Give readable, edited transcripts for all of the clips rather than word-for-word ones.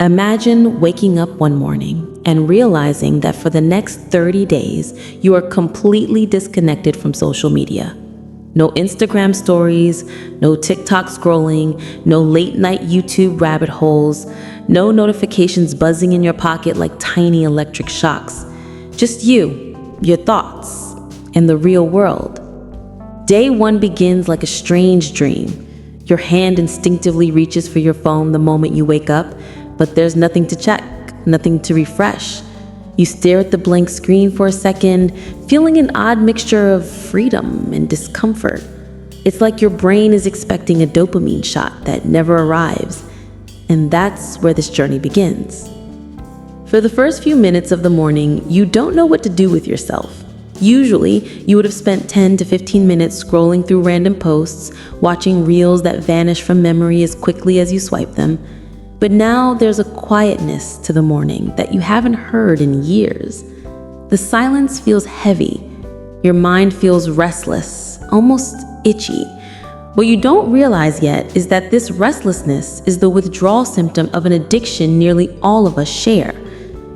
Imagine waking up one morning and realizing that for the next 30 days, you are completely disconnected from social media. No Instagram stories, no TikTok scrolling, no late night YouTube rabbit holes, no notifications buzzing in your pocket like tiny electric shocks. Just you, your thoughts, and the real world. Day one begins like a strange dream. Your hand instinctively reaches for your phone the moment you wake up, but there's nothing to check, nothing to refresh. You stare at the blank screen for a second, feeling an odd mixture of freedom and discomfort. It's like your brain is expecting a dopamine shot that never arrives. And that's where this journey begins. For the first few minutes of the morning, you don't know what to do with yourself. Usually, you would have spent 10 to 15 minutes scrolling through random posts, watching reels that vanish from memory as quickly as you swipe them. But now there's a quietness to the morning that you haven't heard in years. The silence feels heavy. Your mind feels restless, almost itchy. What you don't realize yet is that this restlessness is the withdrawal symptom of an addiction nearly all of us share.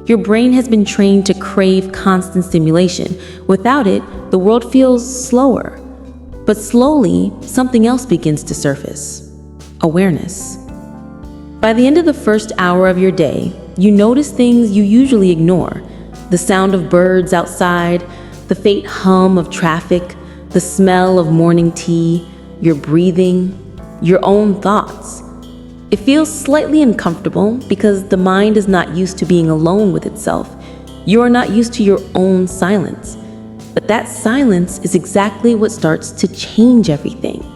Your brain has been trained to crave constant stimulation. Without it, the world feels slower. But slowly, something else begins to surface: awareness. By the end of the first hour of your day, you notice things you usually ignore: the sound of birds outside, the faint hum of traffic, the smell of morning tea, your breathing, your own thoughts. It feels slightly uncomfortable because the mind is not used to being alone with itself. You are not used to your own silence. But that silence is exactly what starts to change everything.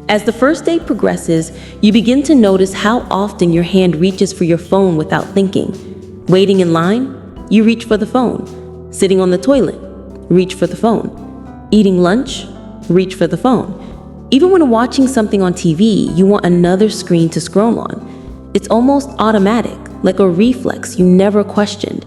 As the first day progresses, you begin to notice how often your hand reaches for your phone without thinking. Waiting in line, you reach for the phone. Sitting on the toilet, reach for the phone. Eating lunch, reach for the phone. Even when watching something on TV, you want another screen to scroll on. It's almost automatic, like a reflex you never questioned.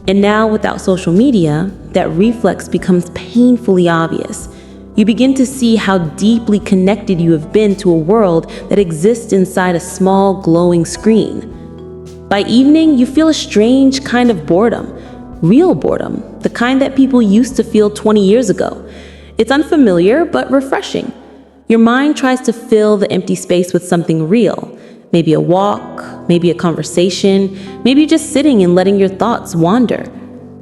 And now, without social media, that reflex becomes painfully obvious. You begin to see how deeply connected you have been to a world that exists inside a small, glowing screen. By evening, you feel a strange kind of boredom, real boredom, the kind that people used to feel 20 years ago. It's unfamiliar, but refreshing. Your mind tries to fill the empty space with something real, maybe a walk, maybe a conversation, maybe just sitting and letting your thoughts wander.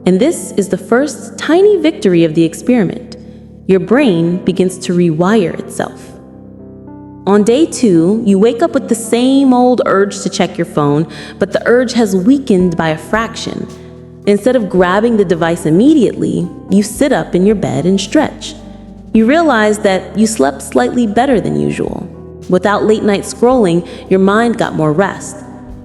And this is the first tiny victory of the experiment. Your brain begins to rewire itself. On day two, you wake up with the same old urge to check your phone, but the urge has weakened by a fraction. Instead of grabbing the device immediately, you sit up in your bed and stretch. You realize that you slept slightly better than usual. Without late night scrolling, your mind got more rest.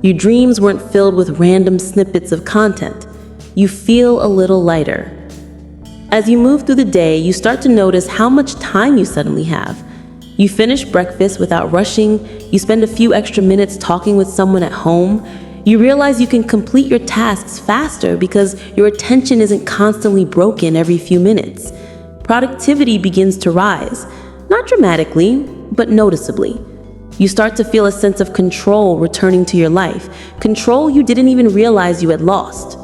Your dreams weren't filled with random snippets of content. You feel a little lighter. As you move through the day, you start to notice how much time you suddenly have. You finish breakfast without rushing. You spend a few extra minutes talking with someone at home. You realize you can complete your tasks faster because your attention isn't constantly broken every few minutes. Productivity begins to rise, not dramatically, but noticeably. You start to feel a sense of control returning to your life, control you didn't even realize you had lost.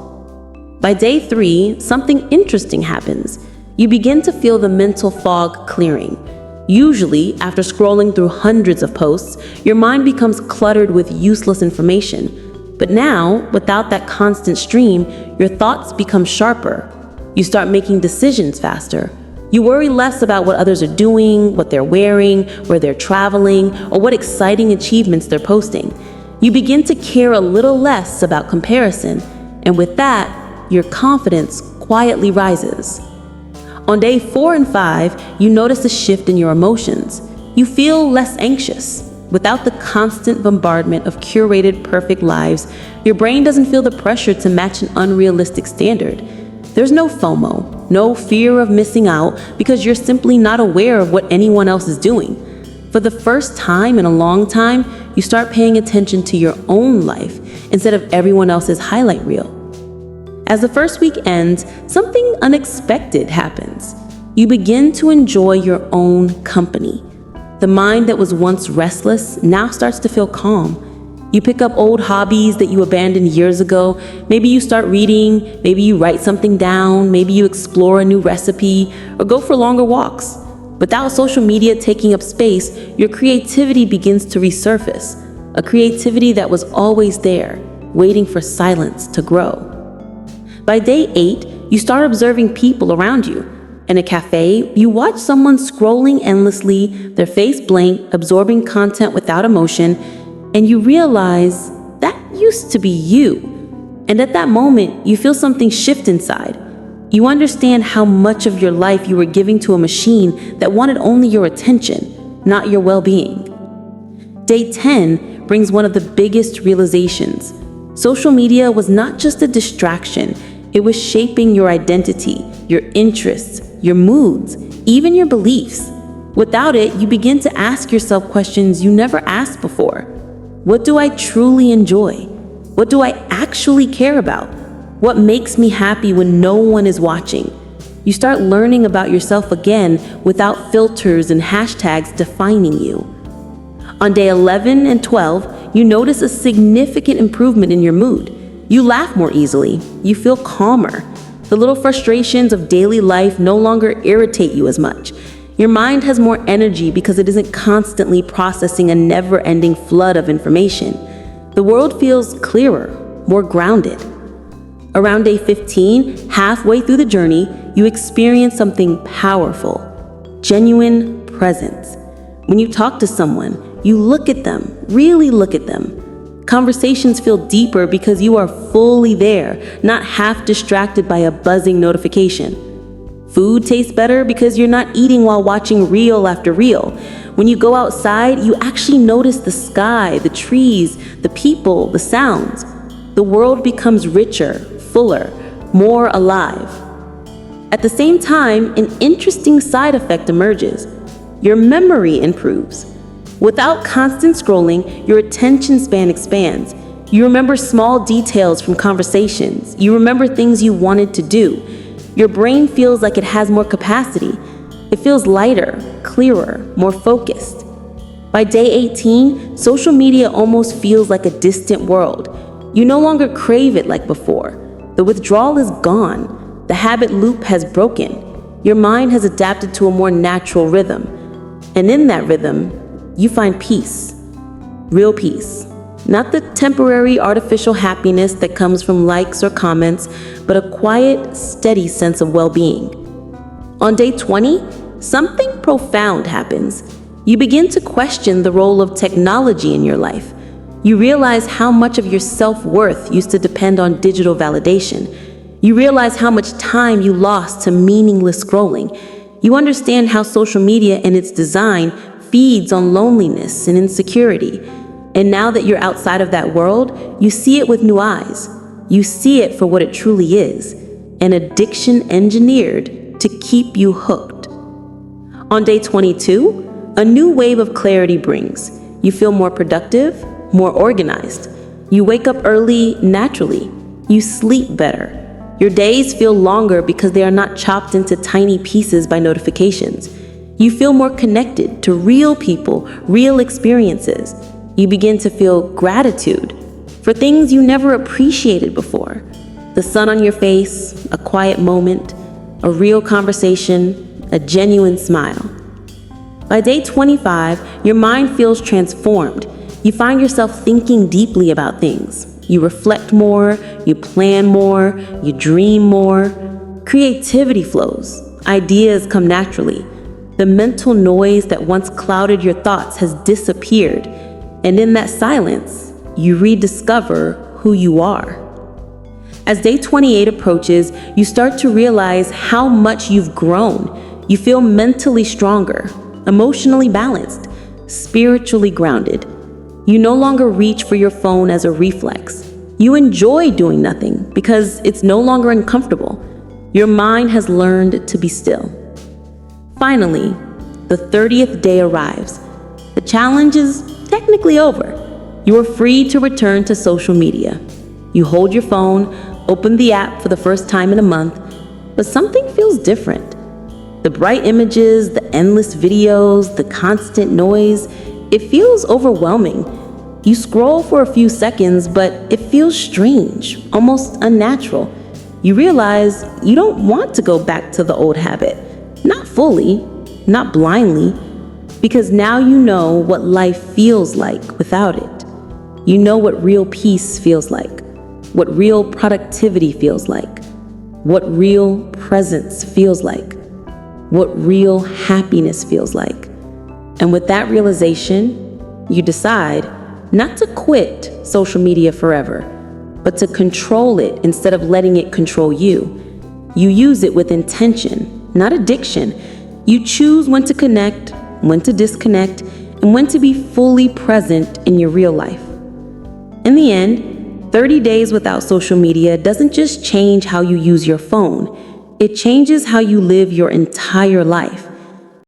By day three, something interesting happens. You begin to feel the mental fog clearing. Usually, after scrolling through hundreds of posts, your mind becomes cluttered with useless information. But now, without that constant stream, your thoughts become sharper. You start making decisions faster. You worry less about what others are doing, what they're wearing, where they're traveling, or what exciting achievements they're posting. You begin to care a little less about comparison, and with that, your confidence quietly rises. On day 4 and 5, you notice a shift in your emotions. You feel less anxious. Without the constant bombardment of curated perfect lives, your brain doesn't feel the pressure to match an unrealistic standard. There's no FOMO, no fear of missing out, because you're simply not aware of what anyone else is doing. For the first time in a long time, you start paying attention to your own life instead of everyone else's highlight reel. As the first week ends, something unexpected happens. You begin to enjoy your own company. The mind that was once restless now starts to feel calm. You pick up old hobbies that you abandoned years ago. Maybe you start reading, maybe you write something down, maybe you explore a new recipe, or go for longer walks. Without social media taking up space, your creativity begins to resurface, a creativity that was always there, waiting for silence to grow. By day 8, you start observing people around you. In a cafe, you watch someone scrolling endlessly, their face blank, absorbing content without emotion, and you realize that used to be you. And at that moment, you feel something shift inside. You understand how much of your life you were giving to a machine that wanted only your attention, not your well-being. Day 10 brings one of the biggest realizations. Social media was not just a distraction, it was shaping your identity, your interests, your moods, even your beliefs. Without it, you begin to ask yourself questions you never asked before. What do I truly enjoy? What do I actually care about? What makes me happy when no one is watching? You start learning about yourself again without filters and hashtags defining you. On day 11 and 12, you notice a significant improvement in your mood. You laugh more easily. You feel calmer. The little frustrations of daily life no longer irritate you as much. Your mind has more energy because it isn't constantly processing a never-ending flood of information. The world feels clearer, more grounded. Around day 15, halfway through the journey, you experience something powerful, genuine presence. When you talk to someone, you look at them, really look at them. Conversations feel deeper because you are fully there, not half distracted by a buzzing notification. Food tastes better because you're not eating while watching reel after reel. When you go outside, you actually notice the sky, the trees, the people, the sounds. The world becomes richer, fuller, more alive. At the same time, an interesting side effect emerges. Your memory improves. Without constant scrolling, your attention span expands. You remember small details from conversations. You remember things you wanted to do. Your brain feels like it has more capacity. It feels lighter, clearer, more focused. By day 18, social media almost feels like a distant world. You no longer crave it like before. The withdrawal is gone. The habit loop has broken. Your mind has adapted to a more natural rhythm. And in that rhythm, you find peace, real peace. Not the temporary artificial happiness that comes from likes or comments, but a quiet, steady sense of well-being. On day 20, something profound happens. You begin to question the role of technology in your life. You realize how much of your self-worth used to depend on digital validation. You realize how much time you lost to meaningless scrolling. You understand how social media and its design feeds on loneliness and insecurity. And now that you're outside of that world, you see it with new eyes. You see it for what it truly is, an addiction engineered to keep you hooked. On day 22, a new wave of clarity brings. You feel more productive, more organized. You wake up early naturally. You sleep better. Your days feel longer because they are not chopped into tiny pieces by notifications. You feel more connected to real people, real experiences. You begin to feel gratitude for things you never appreciated before. The sun on your face, a quiet moment, a real conversation, a genuine smile. By day 25, your mind feels transformed. You find yourself thinking deeply about things. You reflect more, you plan more, you dream more. Creativity flows. Ideas come naturally. The mental noise that once clouded your thoughts has disappeared. And in that silence, you rediscover who you are. As day 28 approaches, you start to realize how much you've grown. You feel mentally stronger, emotionally balanced, spiritually grounded. You no longer reach for your phone as a reflex. You enjoy doing nothing because it's no longer uncomfortable. Your mind has learned to be still. Finally, the 30th day arrives. The challenge is technically over. You are free to return to social media. You hold your phone, open the app for the first time in a month, but something feels different. The bright images, the endless videos, the constant noise, it feels overwhelming. You scroll for a few seconds, but it feels strange, almost unnatural. You realize you don't want to go back to the old habit. Not fully, not blindly, because now you know what life feels like without it. You know what real peace feels like, what real productivity feels like, what real presence feels like, what real happiness feels like. And with that realization, you decide not to quit social media forever, but to control it instead of letting it control you. You use it with intention, not addiction. You choose when to connect, when to disconnect, and when to be fully present in your real life. In the end, 30 days without social media doesn't just change how you use your phone. It changes how you live your entire life.